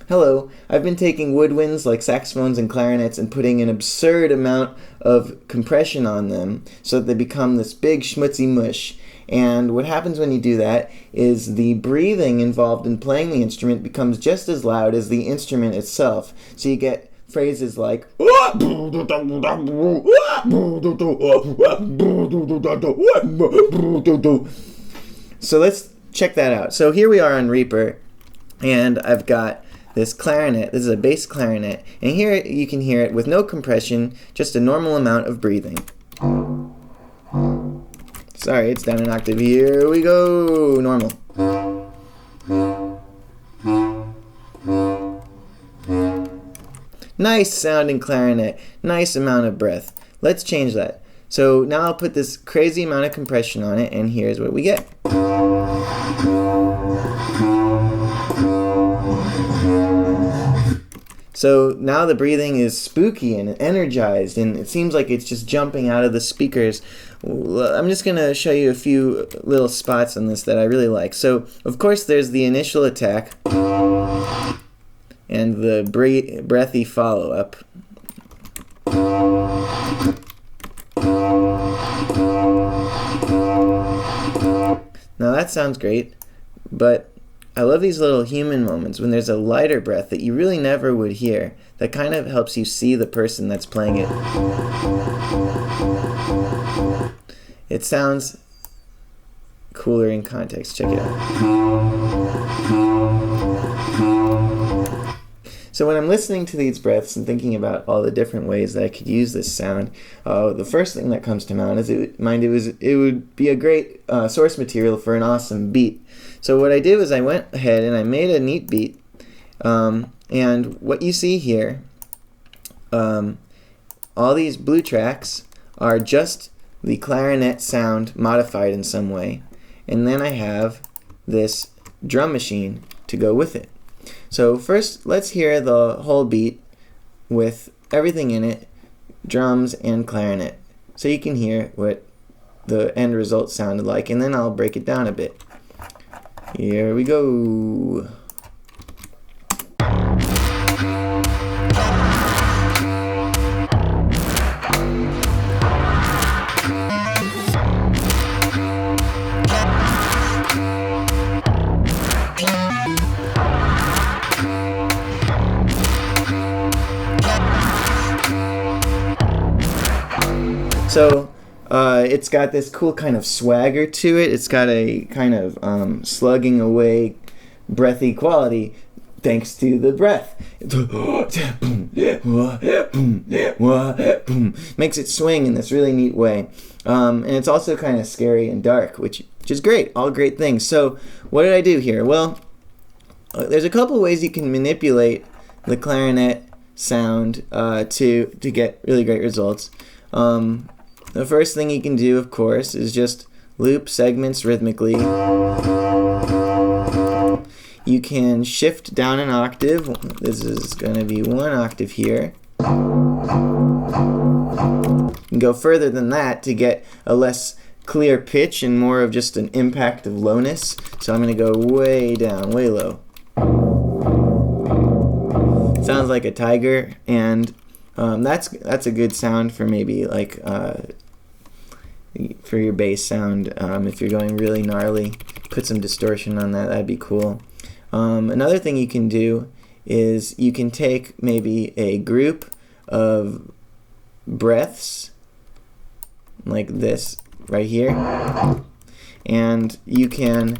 Hello, I've been taking woodwinds like saxophones and clarinets and putting an absurd amount of compression on them so that they become this big schmutzy mush. And what happens when you do that is the breathing involved in playing the instrument becomes just as loud as the instrument itself. So you get phrases like so let's check that out. So here we are on Reaper, and I've got this clarinet. This is a bass clarinet, and here you can hear it with no compression, just a normal amount of breathing. Sorry, it's down an octave. Here we go. Normal. Nice sounding clarinet. Nice amount of breath. Let's change that. So now I'll put this crazy amount of compression on it, and here's what we get. So now the breathing is spooky and energized, and it seems like it's just jumping out of the speakers. I'm just going to show you a few little spots on this that I really like. So, of course, there's the initial attack and the breathy follow-up. Now that sounds great, but I love these little human moments when there's a lighter breath that you really never would hear. That kind of helps you see the person that's playing it. It sounds cooler in context. Check it out. So when I'm listening to these breaths and thinking about all the different ways that I could use this sound, the first thing that comes to mind is it would be a great source material for an awesome beat. So what I did was I went ahead and I made a neat beat, and what you see here, all these blue tracks are just the clarinet sound modified in some way, and then I have this drum machine to go with it. So first, let's hear the whole beat with everything in it, drums and clarinet, so you can hear what the end result sounded like, and then I'll break it down a bit. Here we go. So it's got this cool kind of swagger to it. It's got a kind of slugging away, breathy quality thanks to the breath. Makes it swing in this really neat way. And it's also kind of scary and dark, which is great. All great things. So what did I do here? Well, there's a couple ways you can manipulate the clarinet sound to get really great results. The first thing you can do, of course, is just loop segments rhythmically. You can shift down an octave. This is going to be one octave here. You can go further than that to get a less clear pitch and more of just an impact of lowness. So I'm going to go way down, way low. Sounds like a tiger, and that's a good sound for maybe like for your bass sound. If you're going really gnarly, put some distortion on that. That'd be cool. Another thing you can do is you can take maybe a group of breaths like this right here, and you can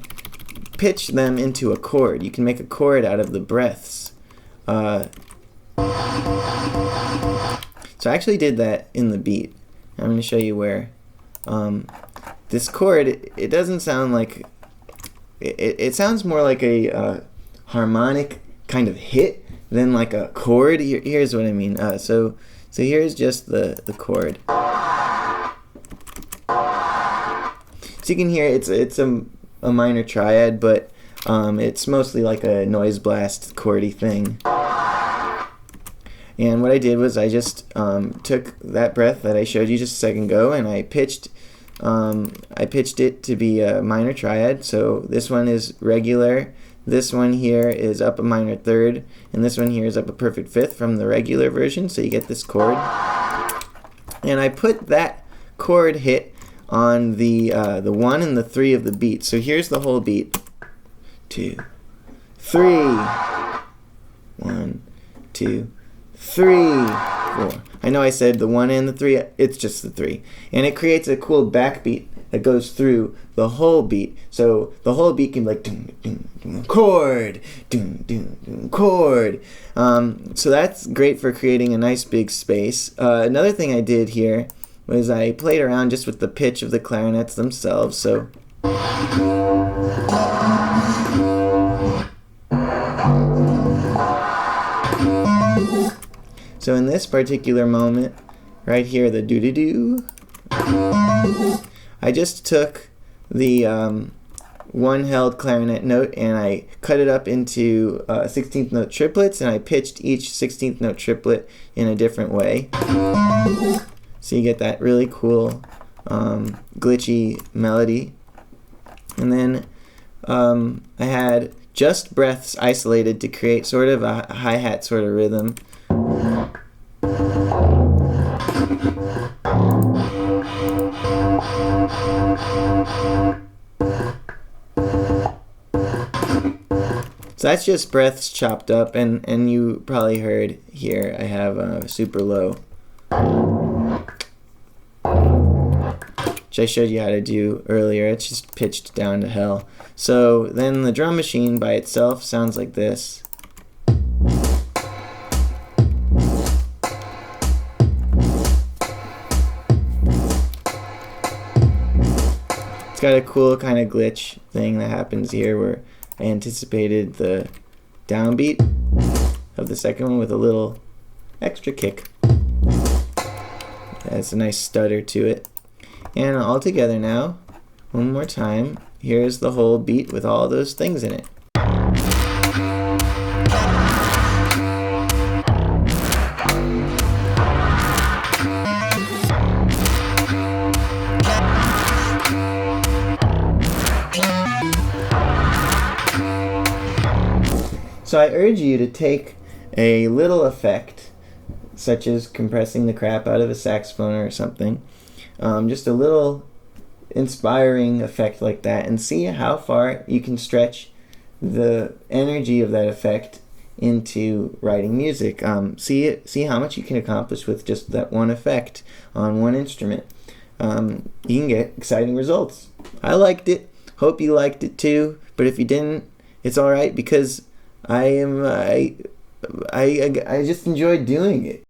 pitch them into a chord. You can make a chord out of the breaths. So I actually did that in the beat. I'm going to show you where. This chord, it doesn't sound like, it sounds more like a harmonic kind of hit than like a chord. Here's what I mean. So here's just the chord. So you can hear it's a minor triad, but it's mostly like a noise blast chordy thing. And what I did was I just took that breath that I showed you just a second ago, and I pitched it to be a minor triad. So this one is regular, This one here is up a minor third, and this one here is up a perfect fifth from the regular version, so you get this chord. And I put that chord hit on the 1 and the 3 of the beat. So here's the whole beat. 2, 3. 1, 2, 3, 4. I know I said the 1 and the 3, it's just the 3. And it creates a cool backbeat that goes through the whole beat. So the whole beat can be like doom, doom, doom, chord, doom, doom, doom, chord. So that's great for creating a nice big space. Another thing I did here was I played around just with the pitch of the clarinets themselves. So in this particular moment, right here, the doo-doo-doo, I just took the one held clarinet note and I cut it up into 16th note triplets, and I pitched each 16th note triplet in a different way. So you get that really cool glitchy melody. And then I had just breaths isolated to create sort of a hi-hat sort of rhythm. So that's just breaths chopped up, and you probably heard here I have super low, which I showed you how to do earlier. It's just pitched down to hell. So then the drum machine by itself sounds like this. It's got a cool kind of glitch thing that happens here where I anticipated the downbeat of the second one with a little extra kick. That's a nice stutter to it. And all together now, one more time, here's the whole beat with all those things in it. So I urge you to take a little effect, such as compressing the crap out of a saxophone or something, just a little inspiring effect like that, and see how far you can stretch the energy of that effect into writing music. See how much you can accomplish with just that one effect on one instrument. You can get exciting results. I liked it. Hope you liked it too. But if you didn't, it's all right, because I just enjoyed doing it.